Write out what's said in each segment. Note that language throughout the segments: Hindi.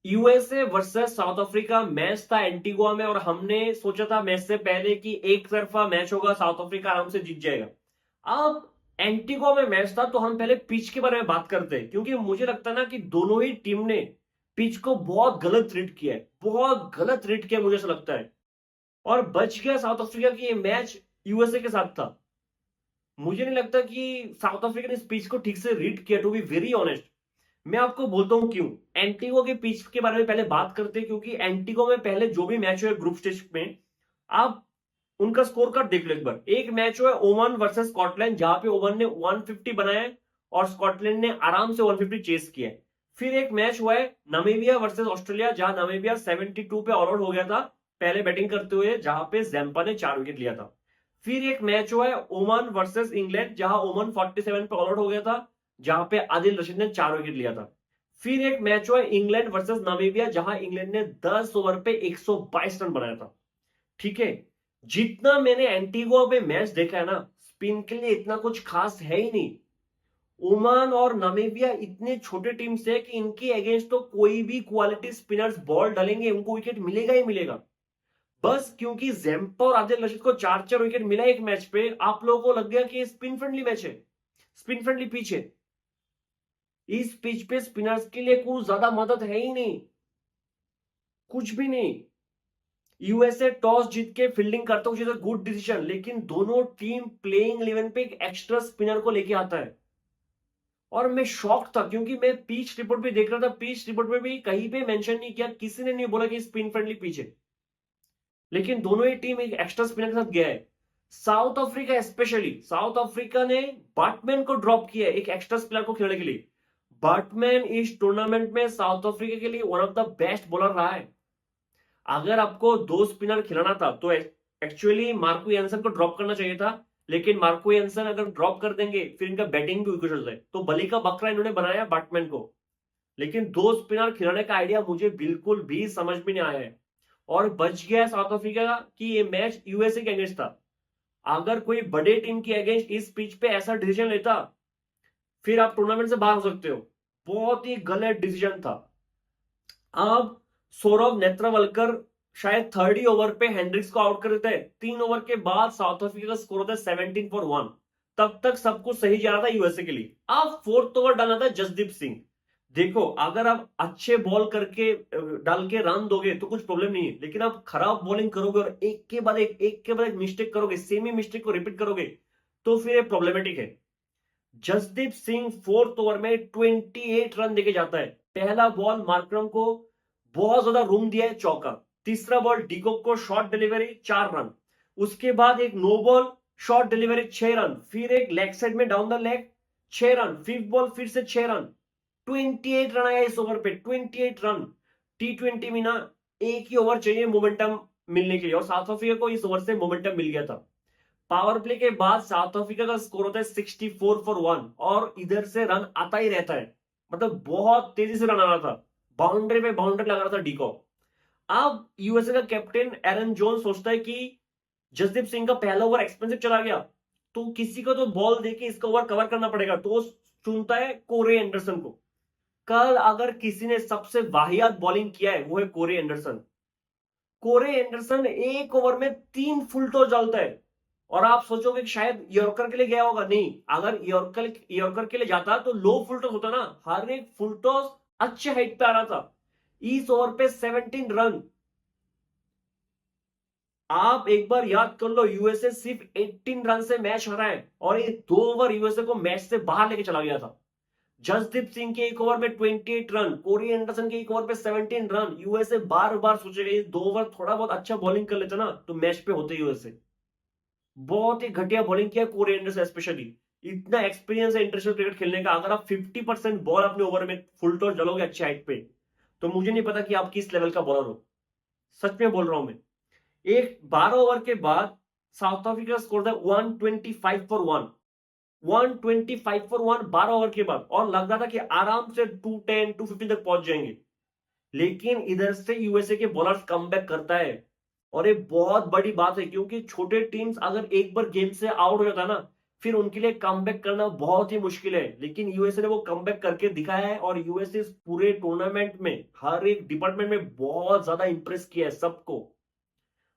USA versus south Africa match था एंटीगुआ में और हमने सोचा था मैच से पहले कि एक तरफा मैच होगा, साउथ अफ्रीका आराम से जीत जाएगा। अब एंटीगुआ में मैच था तो हम पहले पिच के बारे में बात करते हैं, क्योंकि मुझे लगता है ना कि दोनों ही टीम ने पिच को बहुत गलत ट्रीट किया है, बहुत गलत ट्रीट किया मुझे ऐसा लगता है। और बच गया साउथ अफ्रीका की ये मैच यूएसए के साथ था। मुझे नहीं लगता कि साउथ अफ्रीका ने इस पिच को ठीक से रीड किया, टू बी वेरी ऑनेस्ट। मैं आपको बोलता हूं क्यों। एंटीगो के पिच के बारे में पहले बात करते हैं, क्योंकि एंटीगो में पहले जो भी मैच हुए ग्रुप स्टेज में, आप उनका स्कोर कार्ड देख लो एक बार। एक मैच हुआ ओमान वर्सेस स्कॉटलैंड, जहां पे ओमान ने 150 बनाया और स्कॉटलैंड ने आराम से 150 चेस किया। फिर एक मैच हुआ है नामीबिया वर्सेस ऑस्ट्रेलिया, जहां नामीबिया 72 पे ऑल आउट हो गया था पहले बैटिंग करते हुए, जहां पे जैम्पा ने 4 विकेट लिया था। फिर एक मैच हुआ है ओमान वर्सेस इंग्लैंड, जहां ओमान 47 पे ऑल आउट हो गया था, जहां पे आदिल रशीद ने 4 विकेट लिया था। फिर एक मैच हुआ इंग्लैंड वर्सेस नामीबिया, जहां इंग्लैंड ने 10 ओवर पे 122 रन बनाया था। ठीक है। जितना मैंने एंटीगुआ पे मैच देखा है ना, स्पिन के लिए इतना कुछ खास है ही नहीं। ओमान और नामीबिया इतने छोटे टीम से कि इनके अगेंस्ट तो कोई भी क्वालिटी स्पिनर्स बॉल डालेंगे उनको विकेट मिलेगा ही मिलेगा। बस क्योंकि जैम्पा और आदिल रशीद को 4-4 विकेट मिला एक मैच पे, आप लोगों को लग गया कि स्पिन फ्रेंडली मैच है, स्पिन फ्रेंडली पिच है। इस पिच पे स्पिनर्स के लिए कुछ ज्यादा मदद है ही नहीं, कुछ भी नहीं। यूएसए टॉस जीत के फील्डिंग करता है, गुड डिसीजन, लेकिन दोनों टीम प्लेइंग 11 पे एक एक्स्ट्रा स्पिनर को लेके आता है। और मैं शॉक था, क्योंकि मैं पिच रिपोर्ट भी देख रहा था, पिच रिपोर्ट में भी कहीं पे मेंशन नहीं किया, किसी ने नहीं बोला कि स्पिन फ्रेंडली पिच है। लेकिन दोनों ही टीम एक एक्स्ट्रा स्पिनर के साथ गया है। South Africa specially, south Africa ने बाटमैन को ड्रॉप किया है एक एक्स्ट्रा स्पिनर को खेलने के लिए। बाटमैन इस टूर्नामेंट में साउथ अफ्रीका के लिए one of the best bowler रहा है। अगर आपको दो स्पिनर खिलाना था तो एक्चुअली मार्को यानसन को ड्रॉप करना चाहिए था, लेकिन मार्को यानसन अगर ड्रॉप कर देंगे फिर इनका बैटिंग भी विकेट हो जाए, तो बलि का बकरा इन्होंने बनाया बैट्समैन को। लेकिन दो स्पिनर खिलाने का आइडिया मुझे बिल्कुल भी समझ में नहीं आया है। और बच गया साउथ अफ्रीका कि ये मैच यूएसए के अगेंस्ट था। अगर कोई बड़े टीम के अगेंस्ट इस पिच पे ऐसा डिसीजन लेता, फिर आप टूर्नामेंट से बाहर हो सकते हो। बहुत ही गलत डिसीजन था। अब सौरभ नेत्रवलकर शायद थर्ड ही ओवर पे हेनरिक्स को आउट कर देता है। 3 ओवर के बाद साउथ अफ्रीका का स्कोर होता है 17 for 1। तब तक सब कुछ सही जा रहा था यूएसए के लिए। अब फोर्थ ओवर डालना था जसदीप सिंह। देखो, अगर आप अच्छे बॉल करके डाल के रन दोगे तो कुछ प्रॉब्लम नहीं है, लेकिन आप खराब बॉलिंग करोगे और एक के बाद एक मिस्टेक करोगे, सेम ही मिस्टेक को रिपीट करोगे, तो फिर ये प्रॉब्लमेटिक है। जसदीप सिंह फोर्थ ओवर में 28 रन देके जाता है। पहला बॉल मार्करम को बहुत ज्यादा रूम दिया है, चौका। तीसरा बॉल डिकॉक को शॉर्ट डिलीवरी, 4 रन। उसके बाद एक no ball short delivery, 6 run. फिर एक लेग साइड में down the leg, 6 run. Fifth ball फिर से 6 रन। 28 रन आया इस ओवर पे, 28 रन। T20 में ना एक ही ओवर चाहिए मोमेंटम मिलने के लिए, और साउथ अफ्रीका को इस ओवर से मोमेंटम मिल गया था। पावर प्ले के बाद साउथ अफ्रीका का स्कोर होता है 64 for 1, और इधर से रन आता ही रहता है। मतलब बहुत तेजी से रन आ रहा था, बाउंड्री पे बाउंड्री लगा रहा था डीको। अब यूएसए का कैप्टन एरन जोन्स सोचता है कि जसदीप सिंह का पहला ओवर एक्सपेंसिव चला गया, तो किसी को तो बॉल देके इसका ओवर कवर करना पड़ेगा, तो वो चुनता है कोरे एंडरसन को। कल अगर किसी ने सबसे वाहियात बॉलिंग किया है वो है कोरे एंडरसन। कोरे एंडरसन एक ओवर में 3 फुल टॉस डालता है। और आप सोचोगे कि शायद यॉर्कर के लिए गया होगा, नहीं। अगर यॉर्कर के लिए जाता तो लो फुल टॉस होता ना, हर एक फुल टॉस अच्छे हाइट पे आ रहा था। इस ओवर पे 17 रन। आप एक बार याद कर लो, यूएसए सिर्फ 18 रन से मैच हरा है, और ये 2 ओवर यूएसए को मैच से बाहर लेके चला गया था। जसदीप सिंह के एक ओवर में 28 रन, कोरी एंडरसन के एक ओवर पे 17 रन। यूएसए बार बार सोचेगा ये 2 ओवर थोड़ा बहुत अच्छा बॉलिंग कर लेते ना तो मैच पे होते यूएसए। बहुत ही घटिया बॉलिंग किया कोरी एंडरसन स्पेशली। इतना एक्सपीरियंस है इंटरनेशनल क्रिकेट खेलने का, अगर आप 50% बॉल अपने ओवर में फुल टॉस डालोगे अच्छे हाइट पे, तो मुझे नहीं पता कि आप किस लेवल का बॉलर हो। सच में बोल रहा हूं मैं। एक 12 ओवर के बाद साउथ अफ्रीका स्कोर था 125 for 1। 125 for 1 12 ओवर के बाद, और लग रहा था कि आराम से 210 215 तक पहुंच जाएंगे। लेकिन इधर से यूएसए के बॉलर्स कमबैक करता है, और ये बहुत बड़ी बात है, क्योंकि छोटे टीम्स अगर एक बार गेम से आउट हो जाता है ना, फिर उनके लिए कमबैक करना बहुत ही मुश्किल है, लेकिन यूएसए ने वो कमबैक करके दिखाया है और यूएसए इस पूरे टूर्नामेंट में हर एक डिपार्टमेंट में बहुत ज्यादा इंप्रेस किया है सबको।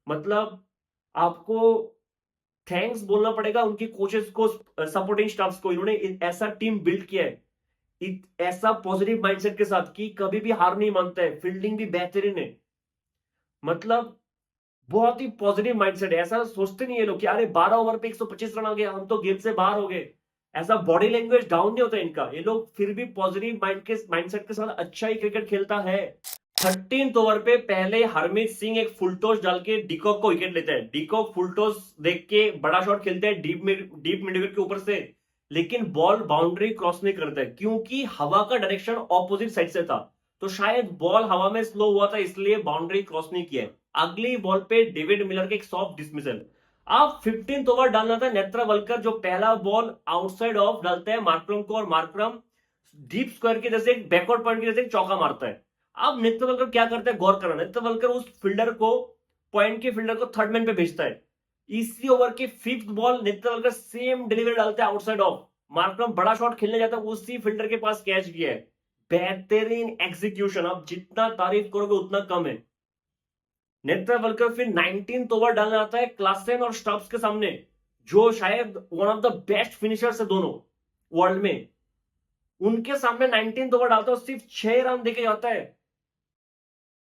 मतलब आपको थैंक्स बोलना पड़ेगा उनके कोचेस को, सपोर्टिंग स्टाफ्स को, इन्होंने ऐसा टीम बिल्ड किया है ऐसा पॉजिटिव माइंडसेट के साथ कि कभी भी हार नहीं मानता है, फील्डिंग भी बेहतरीन है। मतलब बहुत ही पॉजिटिव माइंडसेट है, ऐसा सोचते नहीं है लोग कि अरे 12 ओवर पे 125 रन आ गया, हम तो गेम से बाहर हो गए। ऐसा बॉडी लैंग्वेज डाउन नहीं होता इनका, ये लोग फिर भी पॉजिटिव माइंडसेट के साथ अच्छा ही क्रिकेट खेलता है। 13th ओवर पे पहले हरमीत सिंह एक फुल टॉस डाल के डिकॉक को विकेट लेता है। डिकॉक फुल टॉस देख के बड़ा शॉट खेलते हैं डीप मिड विकेट के ऊपर से, लेकिन बॉल बाउंड्री क्रॉस नहीं करता है क्योंकि हवा का डायरेक्शन ऑपोजिट साइड से था। तो शायद बॉल हवा में स्लो हुआ था इसलिए बाउंड्री क्रॉस नहीं किया। अगली बॉल पे डेविड मिलर के एक सॉफ्ट डिसमिसल। अब 15th ओवर डालना था नेत्रवलकर, जो पहला बॉल आउटसाइड ऑफ डालता है मार्करम को, और मार्करम डीप स्क्वायर के जैसे बैकवर्ड पॉइंट के जैसे चौका मारता है। अब नेत्रवलकर क्या करता है, गौर करना, नेत्रवलकर उस फील्डर को, पॉइंट के फील्डर को थर्ड मैन पे भेजता है। इसी ओवर की 5th ball Netravalkar same delivery डालता है आउटसाइड ऑफ, मार्करम बड़ा शॉट खेलने जाता है, उसी फील्डर के पास कैच किया है। बेहतरीन एग्जीक्यूशन, आप जितना तारीफ करोगे उतना कम है। नेत्रवलकर फिर 19th ओवर डालना आता है क्लासेन और स्टब्स के सामने, जो शायद one of the best finishers है दोनों वर्ल्ड में। उनके सामने 19th ओवर डालता है, सिर्फ 6 रन देके जाता है।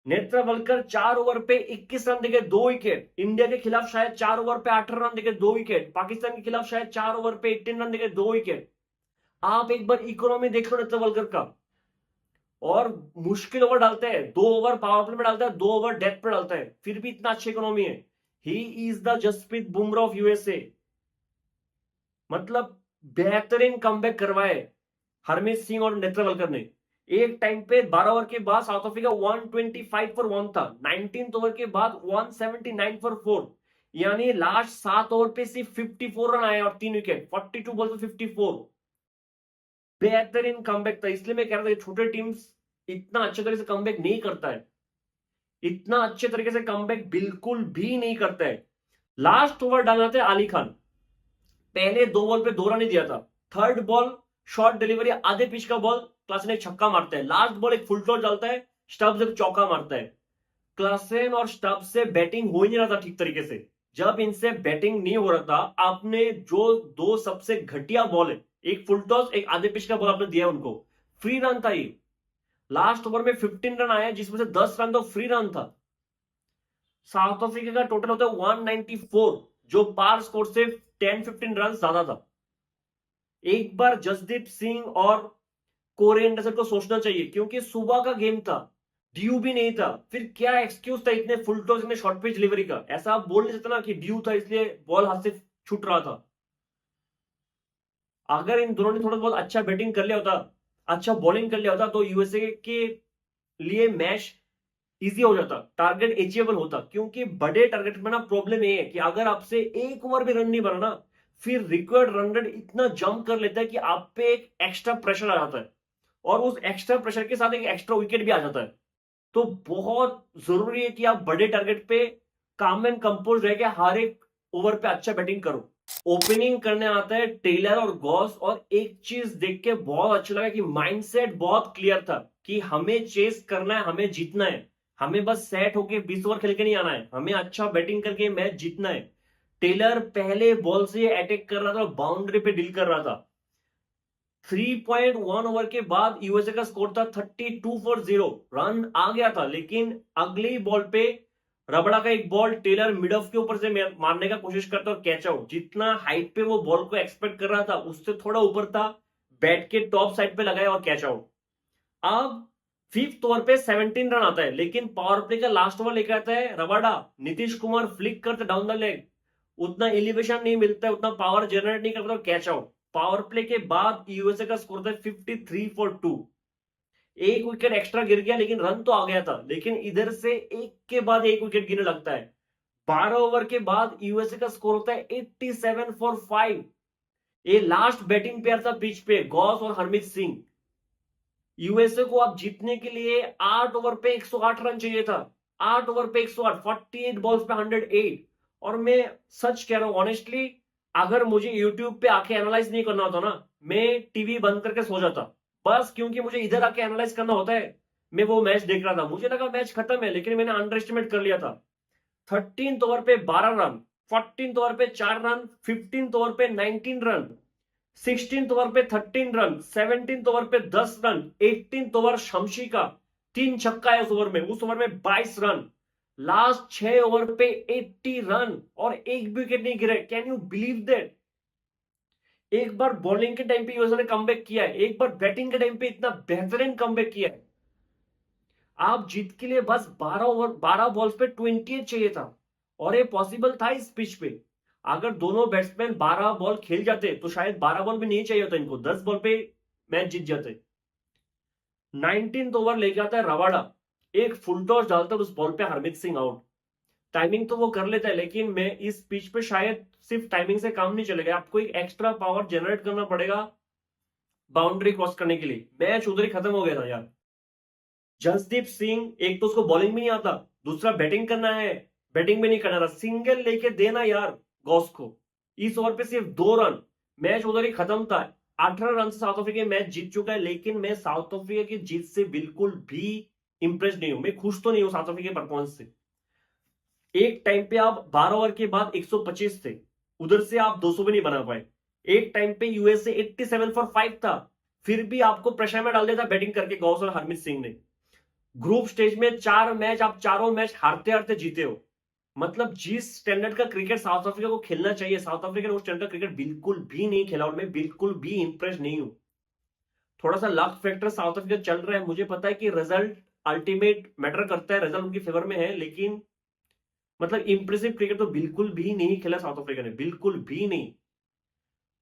नेत्रवलकर 4 ओवर पे 21 रन देके 2 विकेट, इंडिया के खिलाफ शायद 4 ओवर पे 18 रन देके 2 विकेट, पाकिस्तान के खिलाफ शायद 4 ओवर पे 18 रन देके 2 विकेट। आप एक बार इकोनॉमी देख लो नेत्रवलकर का। और मुश्किल ओवर डालते हैं, 2 ओवर पावर प्ले में डालता है, 2 ओवर डेथ पे डालता है, फिर भी इतना अच्छी इकोनॉमी है। He is the Jasprit Bumrah of USA. मतलब बेहतरीन कमबैक करवाए हरमीत सिंह और नेत्रवलकर ने। एक टाइम पे 12 ओवर के बाद साउथ अफ्रीका 125 फॉर 1 था, 19th ओवर के बाद 179 फॉर 4, यानी लास्ट 7 ओवर पे सिर्फ 54 रन आए और 3 विकेट, 42 बॉल पे 54। बेहतरीन कमबैक था, इसलिए मैं कह रहा था छोटे टीम्स इतना अच्छे तरीके से कमबैक नहीं करता है, इतना अच्छे तरीके से कमबैक बिल्कुल भी नहीं करता है। लास्ट ओवर डालना था अली खान, पहले 2 बॉल पे 2 रन ही दिया था। थर्ड बॉल शॉर्ट डिलीवरी, आधे पिच का बॉल, क्लासेन एक छक्का मारता है। लास्ट बॉल एक फुल टॉस डालता है, स्टब्स एक चौका मारता है। क्लासेन और स्टब्स से बैटिंग हो ही नहीं रहा था ठीक तरीके से। जब इनसे बैटिंग नहीं हो रहा था, आपने जो 2 सबसे घटिया बॉल है, एक फुल टॉस एक आधे पिच का बॉल आपने दिया उनको, फ्री रन था ये। लास्ट ओवर में 15 रन आया जिसमें से 10 रन तो फ्री रन था। साउथ अफ्रीका का टोटल होता है 194, जो पार स्कोर से 10-15 रन ज्यादा था। एक बार जसदीप सिंह और कोरे एंडरसन को सोचना चाहिए, क्योंकि सुबह का गेम था, ड्यू भी नहीं था, फिर क्या एक्सक्यूज था इतने फुल टॉस इतने शॉर्ट पिच डिलीवरी का। ऐसा आप बोल नहीं सकते ना कि ड्यू था इसलिए बॉल हाथ से छूट रहा था। अगर इन दोनों ने थोड़ा बहुत अच्छा बैटिंग कर लिया होता, अच्छा बॉलिंग कर लिया होता, तो यूएसए के लिए मैच इजी हो जाता, टारगेट अचीवेबल होता। क्योंकि बड़े टारगेट में ना प्रॉब्लम ये है कि अगर आपसे एक ओवर भी रन नहीं बना ना, फिर रिक्वायर्ड रन रेट इतना जंप कर लेता है कि आप पे एक एक्स्ट्रा प्रेशर आ जाता है, और उस एक्स्ट्रा प्रेशर के साथ एक एक्स्ट्रा विकेट भी आ जाता है। तो बहुत जरूरी है कि आप बड़े टारगेट पे काम एंड कंपोज रह के हर एक ओवर पे अच्छा बैटिंग करो। ओपनिंग करने आता है टेलर और गॉस, और एक चीज देख के बहुत अच्छा लगा कि माइंडसेट बहुत क्लियर था कि हमें चेस करना है, हमें जीतना है, हमें बस सेट होके 20 ओवर खेल के नहीं आना है, हमें अच्छा बैटिंग करके मैच जीतना है। टेलर पहले बॉल से अटैक कर रहा था, बाउंड्री पे डील कर रहा था। 3.1 ओवर के बाद यूएसए का स्कोर था 32 फॉर 0, रन आ गया था, लेकिन अगली बॉल पे रबड़ा का एक बॉल टेलर मिड ऑफ के ऊपर से मारने का कोशिश करता और कैच आउट। जितना हाइट पे वो बॉल को एक्सपेक्ट कर रहा था उससे थोड़ा ऊपर था, बैट के टॉप साइड पे लगाया और कैच आउट। अब 5th ओवर पे 17 रन आता है, लेकिन पावर प्ले का लास्ट ओवर लेकर आता है रबाडा, नीतीश कुमार फ्लिक करते डाउन द लेग, उतना एलिवेशन नहीं मिलता है, उतना पावर जनरेट नहीं करता, कैच आउट। पावर प्ले के बाद यूएसए का स्कोर था 53 फॉर 2, एक विकेट एक्स्ट्रा गिर गया, लेकिन रन तो आ गया था। लेकिन इधर से एक के बाद एक विकेट गिरने लगता है। 12 ओवर के बाद यूएसए का स्कोर होता है 87 फॉर 5। ये लास्ट बैटिंग पेयर था पिच पे, गॉस और हरमीत सिंह। यूएसए को अब जीतने के लिए 8 ओवर पे 108 रन चाहिए था, 8 ओवर पे 108, 48 बॉल्स पे 108। और मैं सच कह रहा हूं ऑनेस्टली, अगर मुझे यूट्यूब पे आके एनालाइज नहीं करना होता ना, मैं टीवी बंद करके सो जाता। बस क्योंकि मुझे इधर आके एनालाइज करना होता है, मैं वो मैच देख रहा था। मुझे लगा मैच खत्म है, लेकिन मैंने अंडर एस्टिमेट कर लिया था। 13 ओवर पे 12 रन, 14 ओवर पे 4 रन, 15 ओवर पे 19 रन, 16 ओवर पे 13 रन, 17 ओवर पे 10 रन, 18 ओवर शमशी का 3 छक्का है उस ओवर में 22 रन, लास्ट 6 ओवर पे 80 रन और एक विकेट नहीं गिरे। Can you believe that? एक बार बॉलिंग के टाइम पे यूएसए ने कमबैक किया है, एक बार बैटिंग के टाइम पे इतना बेहतरीन कमबैक किया है। आप जीत के लिए बस 12 बॉल्स पे 28 चाहिए था और ये पॉसिबल था इस पिच पे। अगर दोनों बैट्समैन 12 बॉल खेल जाते तो शायद 12 बॉल भी नहीं चाहिए होता इनको, 10 बॉल पे मैच जीत जाते। 19 ओवर ले जाता है रवाडा, एक फुल टॉस डालता है उस बॉल पे हरमीत सिंह आउट। टाइमिंग तो वो कर लेता है, लेकिन मैं इस पिच पे शायद सिर्फ टाइमिंग से काम नहीं चलेगा, आपको एक एक्स्ट्रा पावर जनरेट करना पड़ेगा बाउंड्री क्रॉस करने के लिए। मैच उधर ही खत्म हो गया था यार। जसदीप सिंह, एक तो उसको बॉलिंग भी नहीं आता, दूसरा बैटिंग करना है, बैटिंग भी नहीं करना था। सिंगल लेके देना यार गॉस को। इस ओवर पे सिर्फ 2 रन, मैच उधर ही खत्म था। 18 रन से साउथ अफ्रीका मैच जीत चुका है, लेकिन मैं साउथ अफ्रीका की जीत से बिल्कुल भी इंप्रेस नहीं हूं। मैं खुश तो नहीं हूं साउथ अफ्रीका के परफॉर्मेंस से। एक टाइम पे आप 12 ओवर के बाद 125 थे, उधर से आप 200 भी नहीं बना पाए। एक टाइम पे यूएसए 87 फॉर 5 था, फिर भी आपको प्रेशर में डाल दिया था बैटिंग करके गौस और हरमीत सिंह ने। ग्रुप स्टेज में 4 मैच आप चारों मैच हारते हारते जीते हो। मतलब जिस स्टैंडर्ड का क्रिकेट साउथ अफ्रीका को खेलना चाहिए, साउथ अफ्रीका ने उस स्टैंडर्ड का क्रिकेट बिल्कुल भी नहीं खेला और मैं बिल्कुल भी इंप्रेस नहीं हूं। थोड़ा सा लक फैक्टर साउथ अफ्रीका चल रहा है। मुझे पता है कि रिजल्ट अल्टीमेट मैटर करता है, रिजल्ट उनकी फेवर में है, लेकिन मतलब इंप्रेसिव क्रिकेट तो बिल्कुल भी नहीं खेला साउथ अफ्रीका ने, बिल्कुल भी नहीं।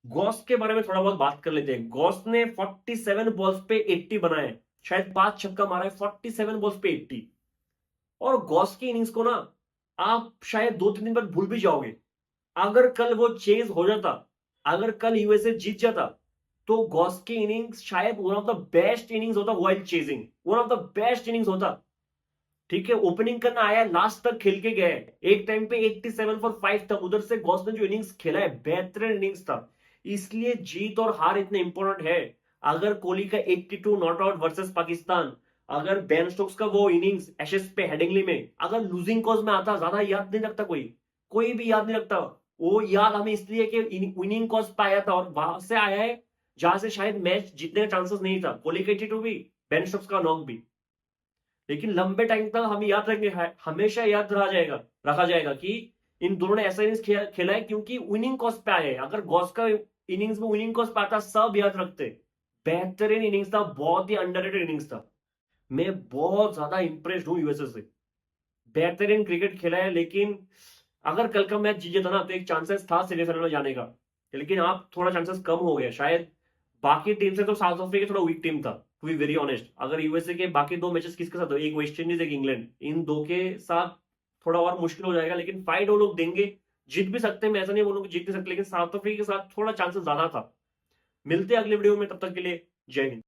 गॉस के बारे में थोड़ा बहुत बात कर लेते हैं। गॉस ने 47 बॉल्स पे 80 बनाए, शायद 5 छक्का मारा है 47 बॉल्स पे 80। और गॉस की इनिंग्स को ना आप शायद 2-3 दिन बाद भूल भी जाओगे। अगर कल वो चेज हो जाता, अगर कल यूएसए जीत जाता, तो गॉस की इनिंग्स शायद one of the best innings होता wild chasing, one of the best innings होता। ठीक है, ओपनिंग करना आया, लास्ट तक खेल के गए। एक टाइम पे 87 फॉर 5 था, उधर से गॉस ने जो इनिंग्स खेला है बेहतरीन इनिंग्स था। इसलिए जीत और हार इतने इंपॉर्टेंट है। अगर कोहली का 82 नॉट आउट वर्सेस पाकिस्तान, अगर बेन स्टोक्स का वो इनिंग्स एशेस पे हेडिंगली में अगर लूजिंग कॉज में आता, ज्यादा याद नहीं रखता कोई भी याद नहीं रखता। वो याद हमें इसलिए कि विनिंग कॉज पे आया था और वहां से आया है जहां से शायद मैच जीतने का चांसेस नहीं था। कोहली का 82 भी, बेन स्टोक्स का नॉक भी। लेकिन लंबे टाइम तक हम याद रखेंगे, हमेशा याद रखा जाएगा कि इन दोनों ने ऐसा इनिंग्स खेला है क्योंकि विनिंग कॉस्ट पे आए हैं। अगर गॉस का इनिंग्स में विनिंग कॉस्ट पे आता, सब याद रखते। बेहतरीन इनिंग्स था, बहुत ही अंडररेटेड इनिंग्स था। मैं बहुत ज्यादा इंप्रेस्ड हूं यूएसए से, बेहतरीन क्रिकेट खेला है। लेकिन अगर कल का मैच जीते था ना, तो एक चांसेस था सेमीफाइनल में जाने का, लेकिन आप थोड़ा चांसेस कम हो गया शायद। बाकी टीम से तो साउथ अफ्रीका थोड़ा वीक टीम था, टू बी वेरी ऑनेस्ट। अगर यूएसए के बाकी 2 मैचेस किसके साथ हो, एक वेस्ट इंडीज एक इंग्लैंड, इन 2 के साथ थोड़ा और मुश्किल हो जाएगा, लेकिन फाइट वो लोग देंगे, जीत भी सकते हैं। मैं ऐसा नहीं बोलूंगा जीत नहीं सकते, लेकिन साउथ अफ्रीका के साथ थोड़ा चांसेस ज्यादा था। मिलते हैं अगले वीडियो में, तब तक के लिए जय हिंद।